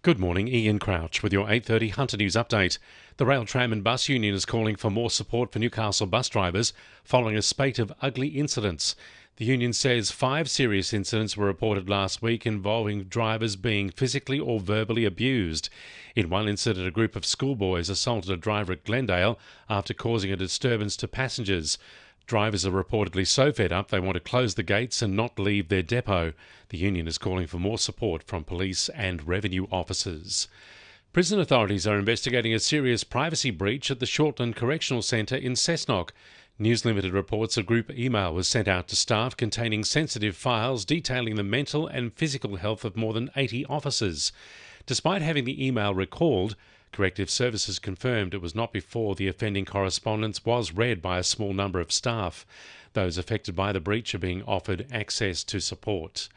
Good morning, Ian Crouch with your 8:30 Hunter News update. The Rail, Tram and Bus Union is calling for more support for Newcastle bus drivers following a spate of ugly incidents. The union says 5 serious incidents were reported last week involving drivers being physically or verbally abused. In one incident, a group of schoolboys assaulted a driver at Glendale after causing a disturbance to passengers. Drivers are reportedly so fed up they want to close the gates and not leave their depot. The union is calling for more support from police and revenue officers. Prison authorities are investigating a serious privacy breach at the Shortland Correctional Centre in Cessnock. News Limited reports a group email was sent out to staff containing sensitive files detailing the mental and physical health of more than 80 officers. Despite having the email recalled, Corrective Services confirmed it was not before the offending correspondence was read by a small number of staff. Those affected by the breach are being offered access to support.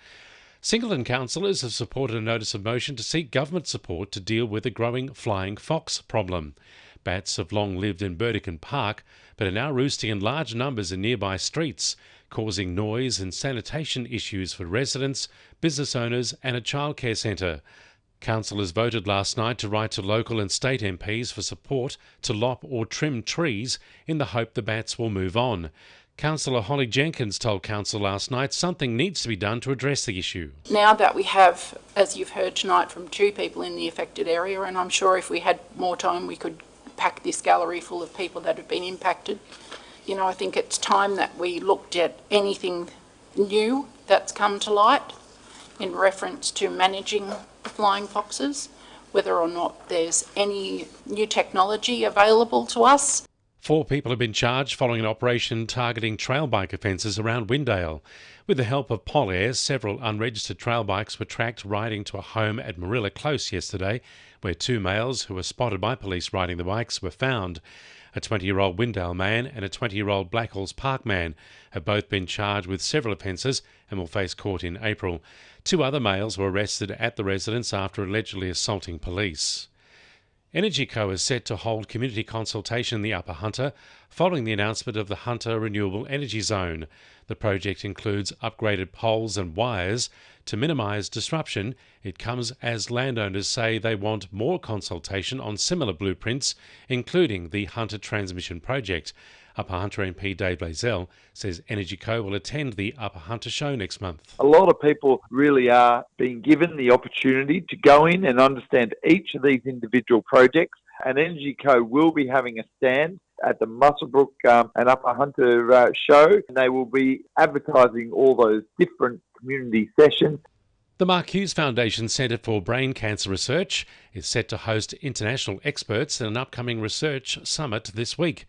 Singleton councillors have supported a notice of motion to seek government support to deal with the growing flying fox problem. Bats have long lived in Burdekin Park, but are now roosting in large numbers in nearby streets, causing noise and sanitation issues for residents, business owners and a childcare centre. Councillors voted last night to write to local and state MPs for support to lop or trim trees in the hope the bats will move on. Councillor Holly Jenkins told Council last night something needs to be done to address the issue. Now that we have, as you've heard tonight, from 2 people in the affected area, and I'm sure if we had more time we could pack this gallery full of people that have been impacted, I think it's time that we looked at anything new that's come to light in reference to managing the flying foxes, whether or not there's any new technology available to us. 4 people have been charged following an operation targeting trail bike offences around Windale. With the help of Polair, several unregistered trail bikes were tracked riding to a home at Marilla Close yesterday, where 2 males who were spotted by police riding the bikes were found. A 20-year-old Windale man and a 20-year-old Blackhawls Park man have both been charged with several offences and will face court in April. 2 other males were arrested at the residence after allegedly assaulting police. EnergyCo is set to hold community consultation in the Upper Hunter following the announcement of the Hunter Renewable Energy Zone. The project includes upgraded poles and wires to minimise disruption. It comes as landowners say they want more consultation on similar blueprints, including the Hunter Transmission Project. Upper Hunter MP Dave Blazell says EnergyCo will attend the Upper Hunter show next month. A lot of people really are being given the opportunity to go in and understand each of these individual projects, and EnergyCo will be having a stand at the Muswellbrook and Upper Hunter show, and they will be advertising all those different community sessions. The Mark Hughes Foundation Centre for Brain Cancer Research is set to host international experts in an upcoming research summit this week.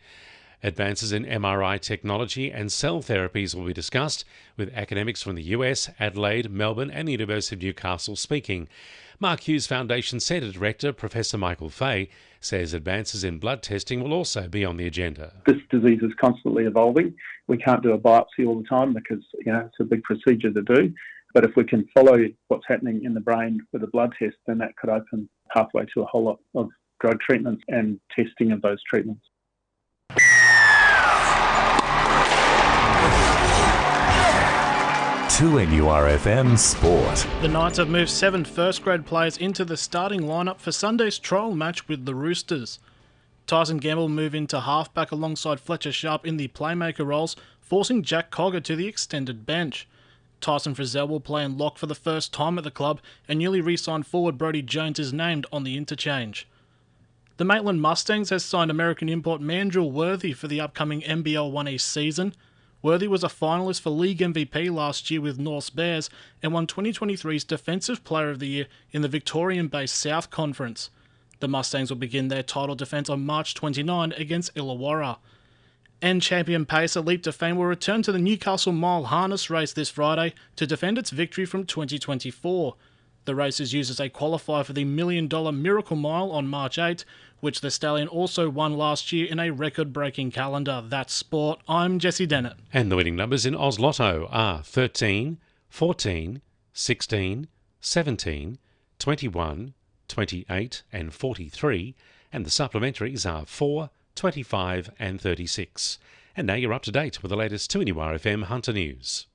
Advances in MRI technology and cell therapies will be discussed, with academics from the US, Adelaide, Melbourne and the University of Newcastle speaking. Mark Hughes Foundation Centre Director Professor Michael Fay says advances in blood testing will also be on the agenda. This disease is constantly evolving. We can't do a biopsy all the time because it's a big procedure to do. But if we can follow what's happening in the brain with a blood test, then that could open a pathway to a whole lot of drug treatments and testing of those treatments. 2NURFM Sport. The Knights have moved 7 first-grade players into the starting lineup for Sunday's trial match with the Roosters. Tyson Gamble will move into halfback alongside Fletcher Sharp in the playmaker roles, forcing Jack Cogger to the extended bench. Tyson Frizzell will play in lock for the first time at the club, and newly re-signed forward Brodie Jones is named on the interchange. The Maitland Mustangs has signed American import Mandrill Worthy for the upcoming NBL 1 East season. Worthy was a finalist for League MVP last year with North's Bears and won 2023's Defensive Player of the Year in the Victorian-based South Conference. The Mustangs will begin their title defence on March 29 against Illawarra. And champion pacer Leap to Fame will return to the Newcastle Mile Harness race this Friday to defend its victory from 2024. The race is used as a qualifier for the $1 million Miracle Mile on March 8, which the stallion also won last year in a record-breaking calendar. That's sport. I'm Jessie Dennett. And the winning numbers in Oz Lotto are 13, 14, 16, 17, 21, 28 and 43, and the supplementaries are 4, 25 and 36. And now you're up to date with the latest 2NURFM Hunter News.